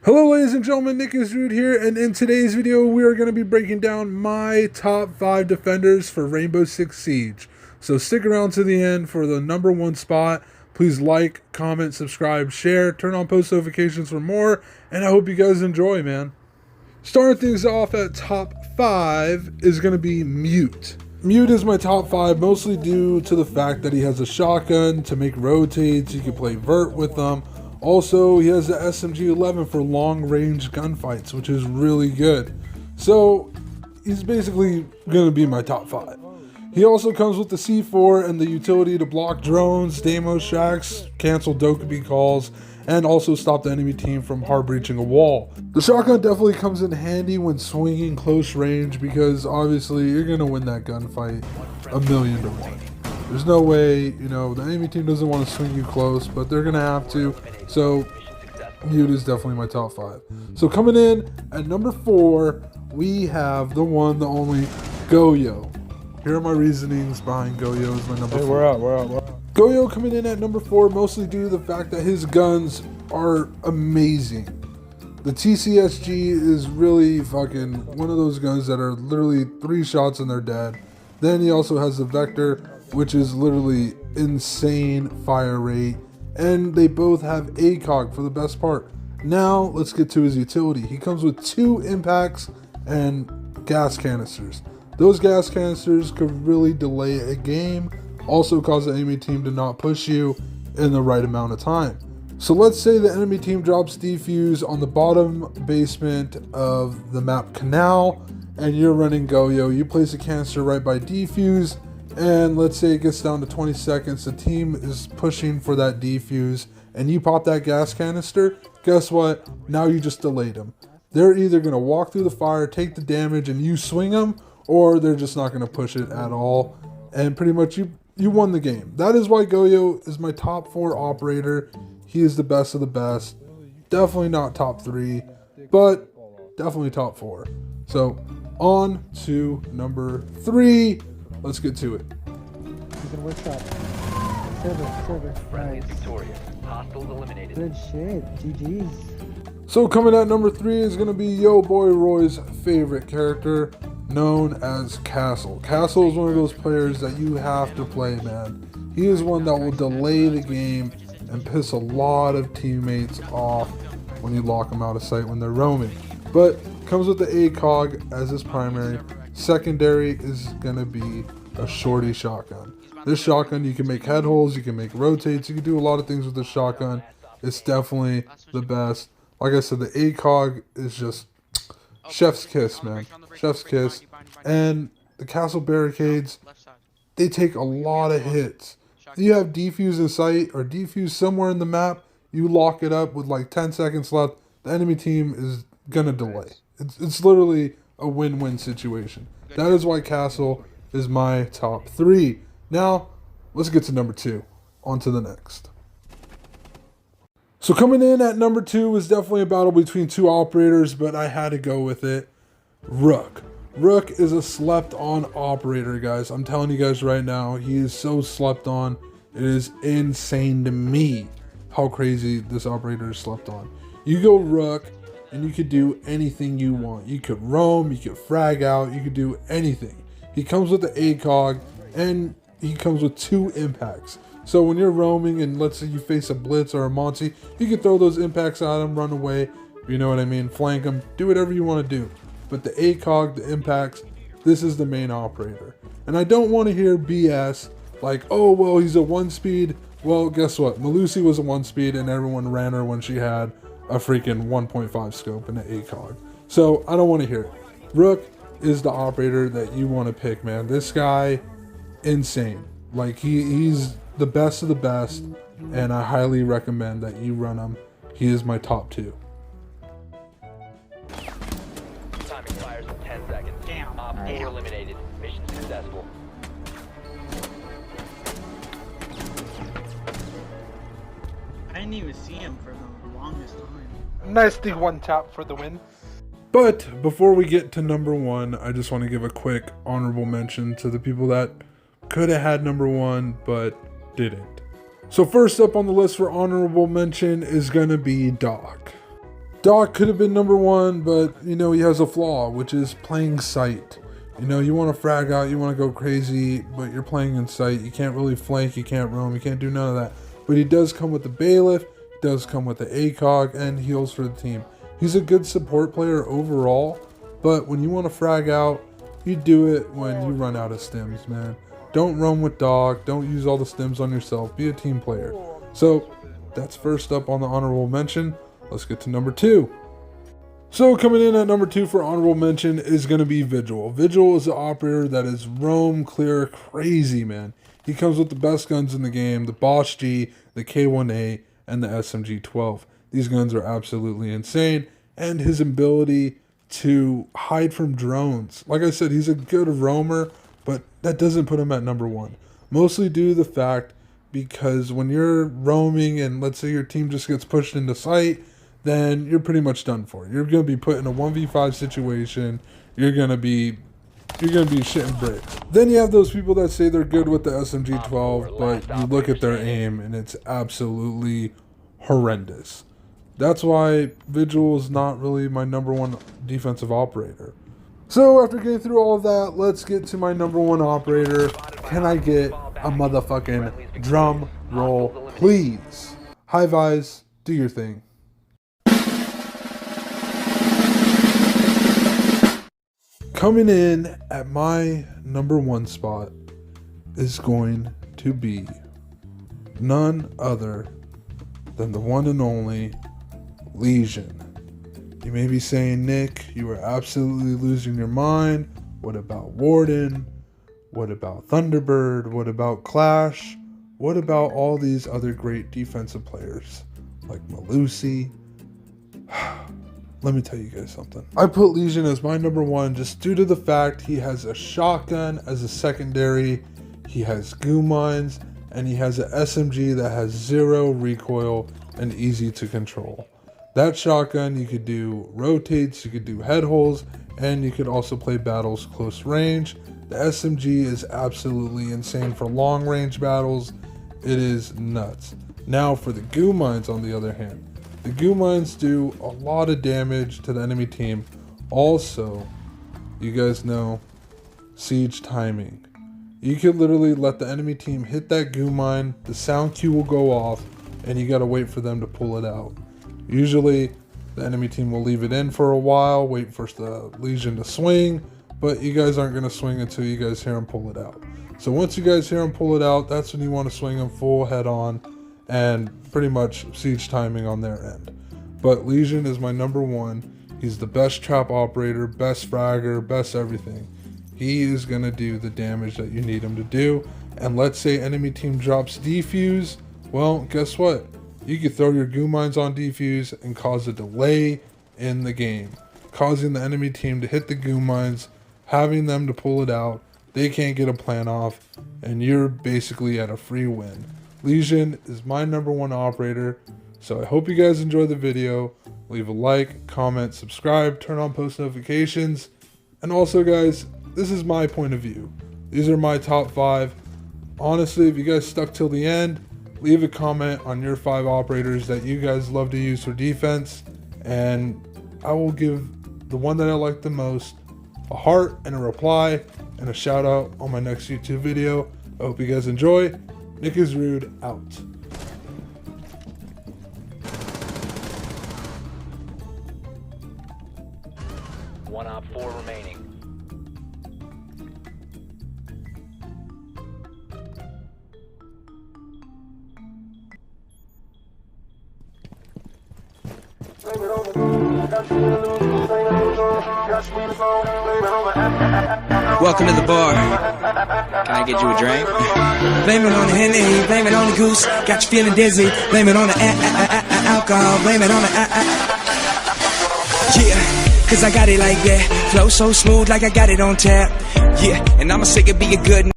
Hello ladies and gentlemen, Nick is Rude here, and in today's video we are going to be breaking down my top 5 defenders for Rainbow Six Siege. So stick around to the end for the number 1 spot. Please like, comment, subscribe, share, turn on post notifications for more, and I hope you guys enjoy, man. Starting things off at top 5 is going to be Mute. Mute is my top 5 mostly due to the fact that he has a shotgun to make rotates, you can play vert with them. Also, he has the SMG-11 for long-range gunfights, which is really good. So, he's basically going to be my top 5. He also comes with the C4 and the utility to block drones, demo shacks, cancel Dokkaebi calls, and also stop the enemy team from hard breaching a wall. The shotgun definitely comes in handy when swinging close range because obviously you're going to win that gunfight 1,000,000 to 1. There's no way, the enemy team doesn't want to swing you close, but they're going to have to. So, Mute is definitely my top 5. So, coming in at number 4, we have the one, the only, Goyo. Here are my reasonings behind Goyo as my number 4. We're out. Goyo coming in at number 4 mostly due to the fact that his guns are amazing. The TCSG is really fucking one of those guns that are literally 3 shots and they're dead. Then he also has the Vector, which is literally insane fire rate, and they both have ACOG for the best part. Now let's get to his utility. He comes with 2 impacts and gas canisters. Those gas canisters could really delay a game, also cause the enemy team to not push you in the right amount of time. So let's say the enemy team drops defuse on the bottom basement of the map Canal, and you're running Goyo. You place a canister right by defuse, and let's say it gets down to 20 seconds, the team is pushing for that defuse, and you pop that gas canister, guess what? Now you just delayed them. They're either going to walk through the fire, take the damage, and you swing them, or they're just not going to push it at all, and pretty much you won the game. That is why Goyo is my top 4 operator. He is the best of the best. Definitely not top 3, but definitely top 4. So, on to number 3. Let's get to it. You can work that. Silver. Friendly is victorious. Hostiles eliminated. Good shit. GG's. So coming at number 3 is going to be Yo Boy Roy's favorite character, known as Castle. Castle is one of those players that you have to play, man. He is one that will delay the game and piss a lot of teammates off when you lock them out of sight when they're roaming. But comes with the ACOG as his primary. Secondary is going to be a shorty shotgun. This shotgun, you can make head holes, you can make rotates, you can do a lot of things with this shotgun. It's definitely the best. Like I said, the ACOG is just chef's kiss, man. Chef's kiss. And the castle barricades, they take a lot of hits. If you have defuse in sight or defuse somewhere in the map, you lock it up with like 10 seconds left, the enemy team is going to delay. It's literally a win-win situation. That is why Castle is my top 3. Now, let's get to number 2. On to the next. So coming in at number 2 was definitely a battle between 2 operators, but I had to go with it. Rook. Rook is a slept-on operator, guys. I'm telling you guys right now, he is so slept on. It is insane to me how crazy this operator is slept on. You go Rook, and you could do anything you want. You could roam, you could frag out, you could do anything. He comes with the ACOG, and he comes with 2 impacts. So when you're roaming, and let's say you face a blitz or a Monty, you can throw those impacts at him, run away, you know what I mean, flank him, do whatever you want to do. But the ACOG, the impacts, this is the main operator. And I don't want to hear BS like, oh, well, he's a 1-speed. Well, guess what? Malusi was a 1-speed, and everyone ran her when she had a freaking 1.5 scope and an ACOG. So I don't want to hear it. Rook is the operator that you want to pick, man. This guy, insane. Like he's the best of the best, and I highly recommend that you run him. He is my top 2. Time expires in 10 seconds. Damn. Op 4 eliminated. Mission successful. I didn't even see him for the longest time. Nicely one tap for the win. But before we get to number 1, I just want to give a quick honorable mention to the people that could have had number 1 but didn't. So first up on the list for honorable mention is going to be Doc. Doc could have been number one, but, you know, he has a flaw, which is playing sight. You know, you want to frag out, you want to go crazy, but you're playing in sight. You can't really flank, you can't roam, you can't do none of that. But he does come with the bailiff, does come with the ACOG, and heals for the team. He's a good support player overall, but when you want to frag out, you do it when you run out of stims, man. Don't roam with Dog, don't use all the stims on yourself, be a team player. So, that's first up on the honorable mention. Let's get to number 2. So coming in at number 2 for honorable mention is going to be Vigil. Vigil is an operator that is roam clear crazy, man. He comes with the best guns in the game, the Bosch G, the K1A, and the SMG-12. These guns are absolutely insane, and his ability to hide from drones. Like I said, he's a good roamer, but that doesn't put him at number 1. Mostly due to the fact because when you're roaming and let's say your team just gets pushed into sight, then you're pretty much done for. You're going to be put in a 1v5 situation. You're going to be shitting bricks. Then you have those people that say they're good with the SMG-12, but you look at their aim and it's absolutely horrendous. That's why Vigil is not really my number 1 defensive operator. So after getting through all of that, let's get to my number 1 operator. Can I get a motherfucking drum roll, please? High Vise, do your thing. Coming in at my number 1 spot is going to be none other than the one and only Lesion. You may be saying, Nick, you are absolutely losing your mind. What about Warden? What about Thunderbird? What about Clash? What about all these other great defensive players like Malusi? Let me tell you guys something. I put Lesion as my number 1 just due to the fact he has a shotgun as a secondary, he has goo mines, and he has an SMG that has 0 recoil and easy to control. That shotgun, you could do rotates, you could do head holes, and you could also play battles close range. The SMG is absolutely insane for long range battles. It is nuts. Now for the goo mines on the other hand. The goo mines do a lot of damage to the enemy team. Also, you guys know, siege timing. You could literally let the enemy team hit that goo mine, the sound cue will go off, and you gotta wait for them to pull it out. Usually, the enemy team will leave it in for a while, wait for the Lesion to swing, but you guys aren't gonna swing until you guys hear them pull it out. So once you guys hear them pull it out, that's when you wanna swing them full head on, and pretty much siege timing on their end. But Lesion is my number 1. He's the best trap operator, best fragger, best everything. He is going to do the damage that you need him to do. And let's say enemy team drops defuse. Well, guess what? You could throw your goo mines on defuse and cause a delay in the game, causing the enemy team to hit the goo mines, having them to pull it out. They can't get a plan off, and you're basically at a free win. Lesion is my number 1 operator, so I hope you guys enjoy the video. Leave a like, comment, subscribe, turn on post notifications, and also guys, this is my point of view. These are my top 5. Honestly, if you guys stuck till the end, leave a comment on your 5 operators that you guys love to use for defense, and I will give the one that I like the most a heart and a reply and a shout out on my next YouTube video. I hope you guys enjoy. Nick is Rude, out. One op 4 remaining. Welcome to the bar. Can I get you a drink? Blame it on the Henny, blame it on the goose. Got you feeling dizzy. Blame it on the alcohol. Blame it on the Yeah, cause I got it like that. Flow so smooth like I got it on tap. Yeah, and I'ma say it be a good